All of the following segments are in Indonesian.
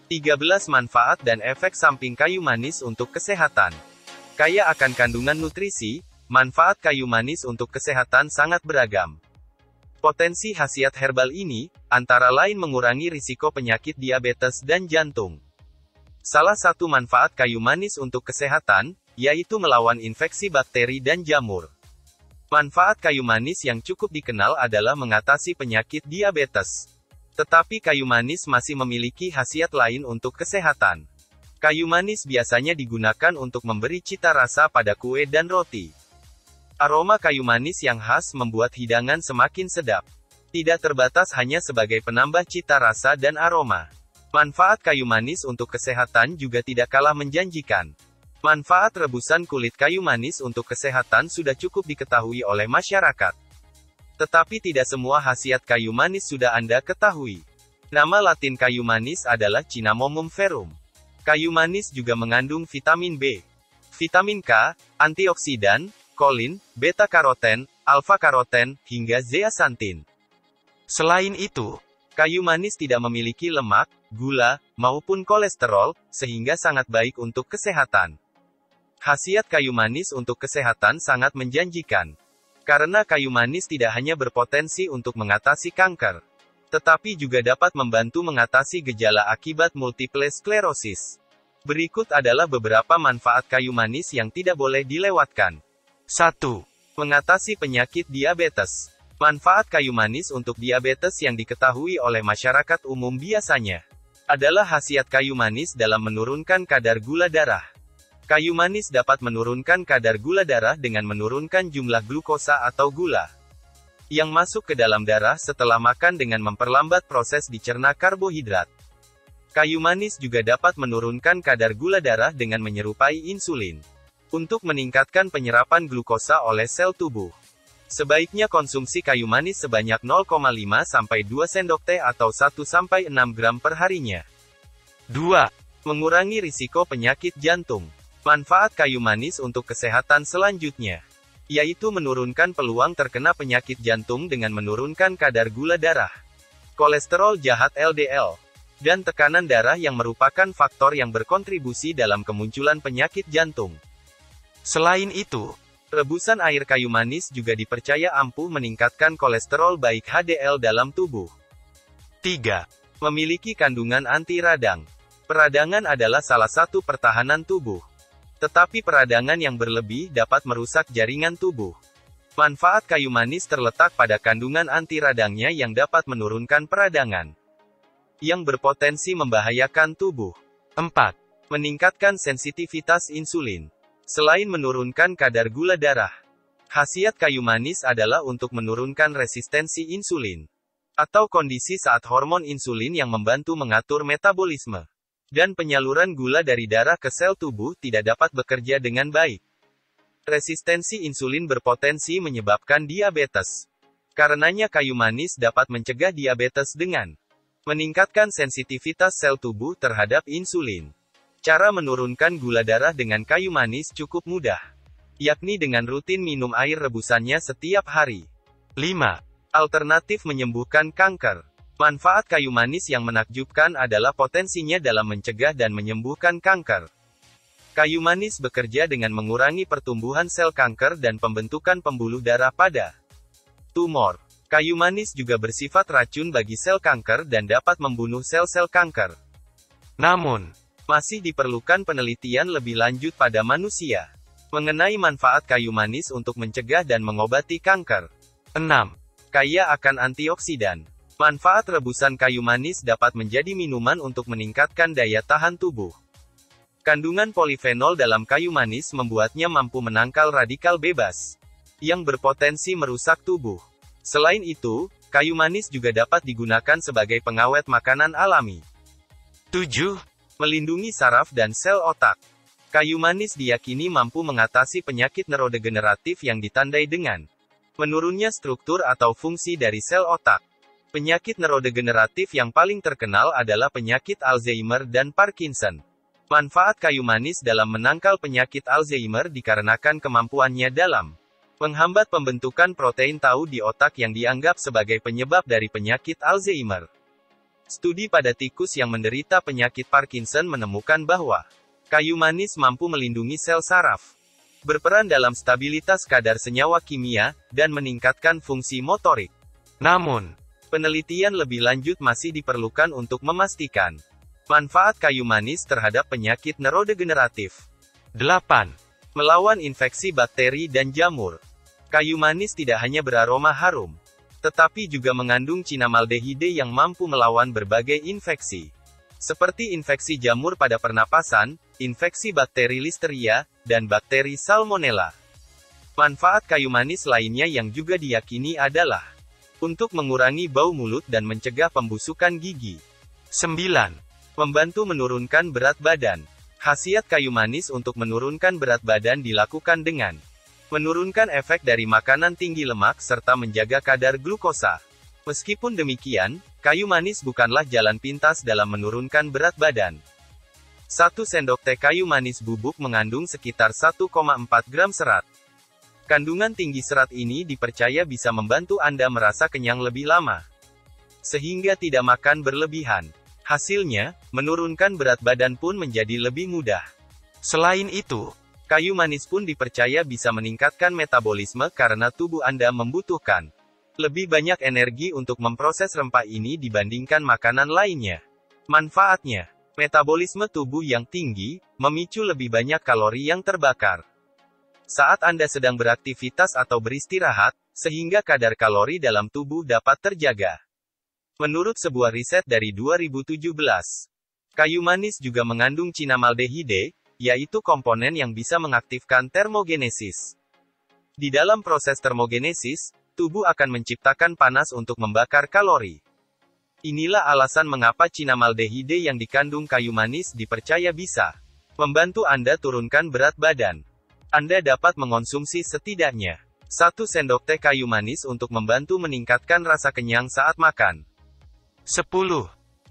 13 manfaat dan efek samping kayu manis untuk kesehatan. Kaya akan kandungan nutrisi, manfaat kayu manis untuk kesehatan sangat beragam. Potensi khasiat herbal ini, antara lain mengurangi risiko penyakit diabetes dan jantung. Salah satu manfaat kayu manis untuk kesehatan, yaitu melawan infeksi bakteri dan jamur. Manfaat kayu manis yang cukup dikenal adalah mengatasi penyakit diabetes. Tetapi kayu manis masih memiliki khasiat lain untuk kesehatan. Kayu manis biasanya digunakan untuk memberi cita rasa pada kue dan roti. Aroma kayu manis yang khas membuat hidangan semakin sedap. Tidak terbatas hanya sebagai penambah cita rasa dan aroma. Manfaat kayu manis untuk kesehatan juga tidak kalah menjanjikan. Manfaat rebusan kulit kayu manis untuk kesehatan sudah cukup diketahui oleh masyarakat. Tetapi tidak semua khasiat kayu manis sudah Anda ketahui. Nama latin kayu manis adalah Cinnamomum verum. Kayu manis juga mengandung vitamin B, vitamin K, antioksidan, kolin, beta-karoten, alfa-karoten, hingga zeaxanthin. Selain itu, kayu manis tidak memiliki lemak, gula, maupun kolesterol, sehingga sangat baik untuk kesehatan. Khasiat kayu manis untuk kesehatan sangat menjanjikan. Karena kayu manis tidak hanya berpotensi untuk mengatasi kanker, tetapi juga dapat membantu mengatasi gejala akibat multiple sklerosis. Berikut adalah beberapa manfaat kayu manis yang tidak boleh dilewatkan. 1. Mengatasi penyakit diabetes. Manfaat kayu manis untuk diabetes yang diketahui oleh masyarakat umum biasanya adalah khasiat kayu manis dalam menurunkan kadar gula darah. Kayu manis dapat menurunkan kadar gula darah dengan menurunkan jumlah glukosa atau gula yang masuk ke dalam darah setelah makan dengan memperlambat proses dicerna karbohidrat. Kayu manis juga dapat menurunkan kadar gula darah dengan menyerupai insulin untuk meningkatkan penyerapan glukosa oleh sel tubuh. Sebaiknya konsumsi kayu manis sebanyak 0,5-2 sendok teh atau 1-6 gram per harinya. 2. Mengurangi risiko penyakit jantung. Manfaat kayu manis untuk kesehatan selanjutnya, yaitu menurunkan peluang terkena penyakit jantung dengan menurunkan kadar gula darah, kolesterol jahat LDL, dan tekanan darah yang merupakan faktor yang berkontribusi dalam kemunculan penyakit jantung. Selain itu, rebusan air kayu manis juga dipercaya ampuh meningkatkan kolesterol baik HDL dalam tubuh. 3. Memiliki kandungan anti radang. Peradangan adalah salah satu pertahanan tubuh. Tetapi peradangan yang berlebih dapat merusak jaringan tubuh. Manfaat kayu manis terletak pada kandungan anti radangnya yang dapat menurunkan peradangan yang berpotensi membahayakan tubuh. 4. Meningkatkan sensitivitas insulin. Selain menurunkan kadar gula darah, khasiat kayu manis adalah untuk menurunkan resistensi insulin, atau kondisi saat hormon insulin yang membantu mengatur metabolisme dan penyaluran gula dari darah ke sel tubuh tidak dapat bekerja dengan baik. Resistensi insulin berpotensi menyebabkan diabetes. Karenanya kayu manis dapat mencegah diabetes dengan meningkatkan sensitivitas sel tubuh terhadap insulin. Cara menurunkan gula darah dengan kayu manis cukup mudah, yakni dengan rutin minum air rebusannya setiap hari. 5. Alternatif menyembuhkan kanker. Manfaat kayu manis yang menakjubkan adalah potensinya dalam mencegah dan menyembuhkan kanker. Kayu manis bekerja dengan mengurangi pertumbuhan sel kanker dan pembentukan pembuluh darah pada tumor. Kayu manis juga bersifat racun bagi sel kanker dan dapat membunuh sel-sel kanker. Namun, masih diperlukan penelitian lebih lanjut pada manusia mengenai manfaat kayu manis untuk mencegah dan mengobati kanker. 6. Kaya akan antioksidan. Manfaat rebusan kayu manis dapat menjadi minuman untuk meningkatkan daya tahan tubuh. Kandungan polifenol dalam kayu manis membuatnya mampu menangkal radikal bebas yang berpotensi merusak tubuh. Selain itu, kayu manis juga dapat digunakan sebagai pengawet makanan alami. 7. Melindungi saraf dan sel otak. Kayu manis diyakini mampu mengatasi penyakit neurodegeneratif yang ditandai dengan menurunnya struktur atau fungsi dari sel otak. Penyakit neurodegeneratif yang paling terkenal adalah penyakit Alzheimer dan Parkinson. Manfaat kayu manis dalam menangkal penyakit Alzheimer dikarenakan kemampuannya dalam menghambat pembentukan protein tau di otak yang dianggap sebagai penyebab dari penyakit Alzheimer. Studi pada tikus yang menderita penyakit Parkinson menemukan bahwa kayu manis mampu melindungi sel saraf, berperan dalam stabilitas kadar senyawa kimia, dan meningkatkan fungsi motorik. Namun, penelitian lebih lanjut masih diperlukan untuk memastikan manfaat kayu manis terhadap penyakit neurodegeneratif. 8. Melawan infeksi bakteri dan jamur. Kayu manis tidak hanya beraroma harum, tetapi juga mengandung cinamaldehide yang mampu melawan berbagai infeksi, seperti infeksi jamur pada pernapasan, infeksi bakteri Listeria, dan bakteri Salmonella. Manfaat kayu manis lainnya yang juga diyakini adalah untuk mengurangi bau mulut dan mencegah pembusukan gigi. 9. Membantu menurunkan berat badan. Khasiat kayu manis untuk menurunkan berat badan dilakukan dengan menurunkan efek dari makanan tinggi lemak serta menjaga kadar glukosa. Meskipun demikian, kayu manis bukanlah jalan pintas dalam menurunkan berat badan. 1 sendok teh kayu manis bubuk mengandung sekitar 1,4 gram serat. Kandungan tinggi serat ini dipercaya bisa membantu Anda merasa kenyang lebih lama, sehingga tidak makan berlebihan. Hasilnya, menurunkan berat badan pun menjadi lebih mudah. Selain itu, kayu manis pun dipercaya bisa meningkatkan metabolisme karena tubuh Anda membutuhkan lebih banyak energi untuk memproses rempah ini dibandingkan makanan lainnya. Manfaatnya, metabolisme tubuh yang tinggi, memicu lebih banyak kalori yang terbakar saat Anda sedang beraktivitas atau beristirahat, sehingga kadar kalori dalam tubuh dapat terjaga. Menurut sebuah riset dari 2017, kayu manis juga mengandung cinamaldehide, yaitu komponen yang bisa mengaktifkan termogenesis. Di dalam proses termogenesis, tubuh akan menciptakan panas untuk membakar kalori. Inilah alasan mengapa cinamaldehide yang dikandung kayu manis dipercaya bisa membantu Anda turunkan berat badan. Anda dapat mengonsumsi setidaknya 1 sendok teh kayu manis untuk membantu meningkatkan rasa kenyang saat makan. 10.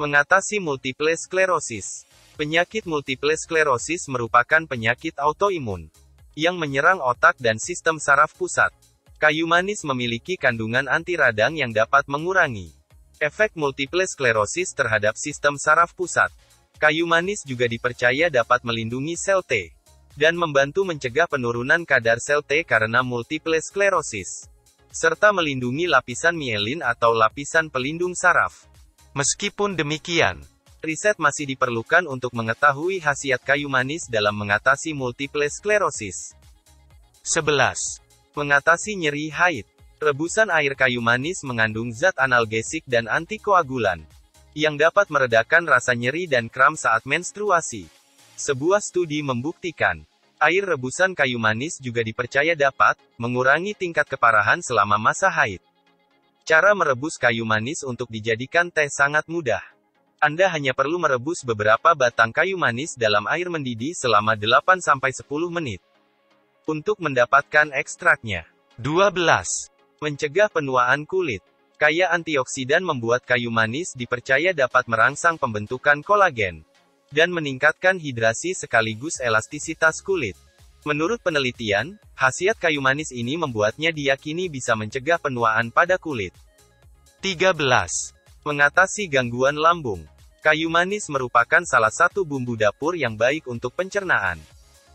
Mengatasi multiple sklerosis. Penyakit multiple sklerosis merupakan penyakit autoimun yang menyerang otak dan sistem saraf pusat. Kayu manis memiliki kandungan anti radang yang dapat mengurangi efek multiple sklerosis terhadap sistem saraf pusat. Kayu manis juga dipercaya dapat melindungi sel T dan membantu mencegah penurunan kadar sel T karena multiple sklerosis, serta melindungi lapisan mielin atau lapisan pelindung saraf. Meskipun demikian, riset masih diperlukan untuk mengetahui khasiat kayu manis dalam mengatasi multiple sklerosis. 11. Mengatasi nyeri haid. Rebusan air kayu manis mengandung zat analgesik dan antikoagulan, yang dapat meredakan rasa nyeri dan kram saat menstruasi. Sebuah studi membuktikan, air rebusan kayu manis juga dipercaya dapat mengurangi tingkat keparahan selama masa haid. Cara merebus kayu manis untuk dijadikan teh sangat mudah. Anda hanya perlu merebus beberapa batang kayu manis dalam air mendidih selama 8-10 menit. Untuk mendapatkan ekstraknya. 12. Mencegah penuaan kulit. Kaya antioksidan membuat kayu manis dipercaya dapat merangsang pembentukan kolagen dan meningkatkan hidrasi sekaligus elastisitas kulit. Menurut penelitian, khasiat kayu manis ini membuatnya diyakini bisa mencegah penuaan pada kulit. 13. Mengatasi gangguan lambung. Kayu manis merupakan salah satu bumbu dapur yang baik untuk pencernaan.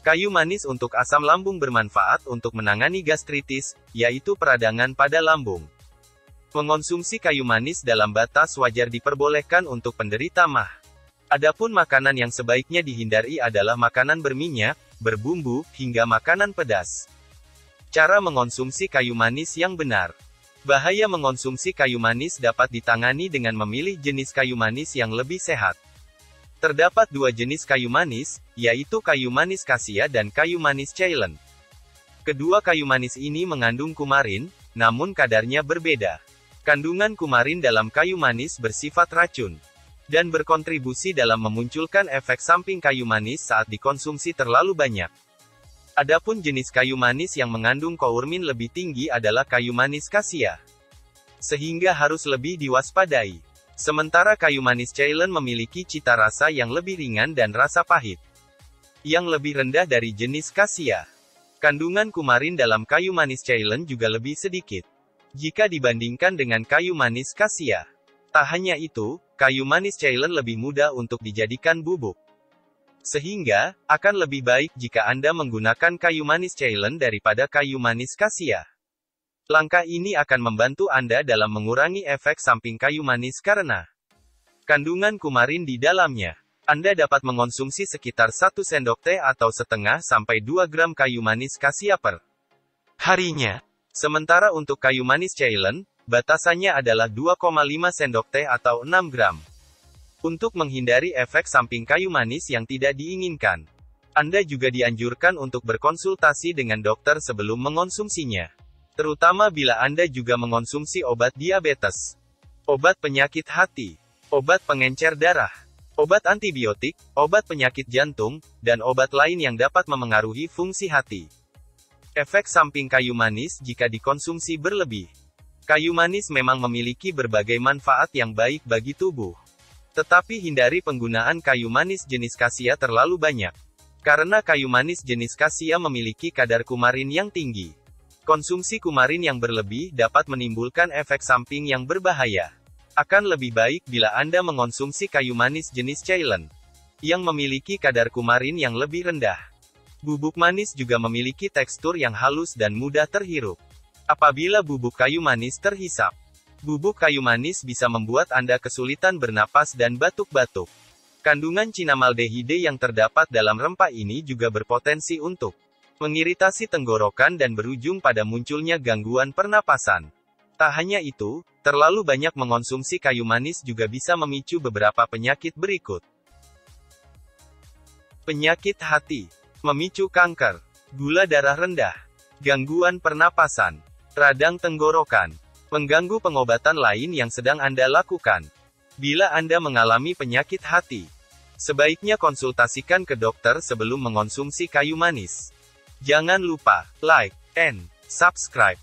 Kayu manis untuk asam lambung bermanfaat untuk menangani gastritis, yaitu peradangan pada lambung. Mengonsumsi kayu manis dalam batas wajar diperbolehkan untuk penderita MAH. Adapun makanan yang sebaiknya dihindari adalah makanan berminyak, berbumbu, hingga makanan pedas. Cara mengonsumsi kayu manis yang benar. Bahaya mengonsumsi kayu manis dapat ditangani dengan memilih jenis kayu manis yang lebih sehat. Terdapat 2 jenis kayu manis, yaitu kayu manis Cassia dan kayu manis Ceylon. Kedua kayu manis ini mengandung kumarin, namun kadarnya berbeda. Kandungan kumarin dalam kayu manis bersifat racun dan berkontribusi dalam memunculkan efek samping kayu manis saat dikonsumsi terlalu banyak. Adapun jenis kayu manis yang mengandung kourmin lebih tinggi adalah kayu manis Cassia, sehingga harus lebih diwaspadai. Sementara kayu manis Ceylon memiliki cita rasa yang lebih ringan dan rasa pahit yang lebih rendah dari jenis Cassia. Kandungan kumarin dalam kayu manis Ceylon juga lebih sedikit jika dibandingkan dengan kayu manis Cassia. Tak hanya itu, kayu manis Ceylon lebih mudah untuk dijadikan bubuk. Sehingga, akan lebih baik jika Anda menggunakan kayu manis Ceylon daripada kayu manis Cassia. Langkah ini akan membantu Anda dalam mengurangi efek samping kayu manis karena kandungan kumarin di dalamnya. Anda dapat mengonsumsi sekitar 1 sendok teh atau setengah sampai 2 gram kayu manis Cassia per harinya. Sementara untuk kayu manis Ceylon, batasannya adalah 2,5 sendok teh atau 6 gram. Untuk menghindari efek samping kayu manis yang tidak diinginkan, Anda juga dianjurkan untuk berkonsultasi dengan dokter sebelum mengonsumsinya. Terutama bila Anda juga mengonsumsi obat diabetes, obat penyakit hati, obat pengencer darah, obat antibiotik, obat penyakit jantung, dan obat lain yang dapat memengaruhi fungsi hati. Efek samping kayu manis jika dikonsumsi berlebih. Kayu manis memang memiliki berbagai manfaat yang baik bagi tubuh. Tetapi hindari penggunaan kayu manis jenis Cassia terlalu banyak. Karena kayu manis jenis Cassia memiliki kadar kumarin yang tinggi. Konsumsi kumarin yang berlebih dapat menimbulkan efek samping yang berbahaya. Akan lebih baik bila Anda mengonsumsi kayu manis jenis Ceylon, yang memiliki kadar kumarin yang lebih rendah. Bubuk manis juga memiliki tekstur yang halus dan mudah terhirup. Apabila bubuk kayu manis terhisap, bubuk kayu manis bisa membuat Anda kesulitan bernapas dan batuk-batuk. Kandungan cinamaldehide yang terdapat dalam rempah ini juga berpotensi untuk mengiritasi tenggorokan dan berujung pada munculnya gangguan pernapasan. Tak hanya itu, terlalu banyak mengonsumsi kayu manis juga bisa memicu beberapa penyakit berikut. Penyakit hati, memicu kanker, gula darah rendah, gangguan pernapasan, radang tenggorokan, mengganggu pengobatan lain yang sedang Anda lakukan. Bila Anda mengalami penyakit hati, sebaiknya konsultasikan ke dokter sebelum mengonsumsi kayu manis. Jangan lupa like and subscribe.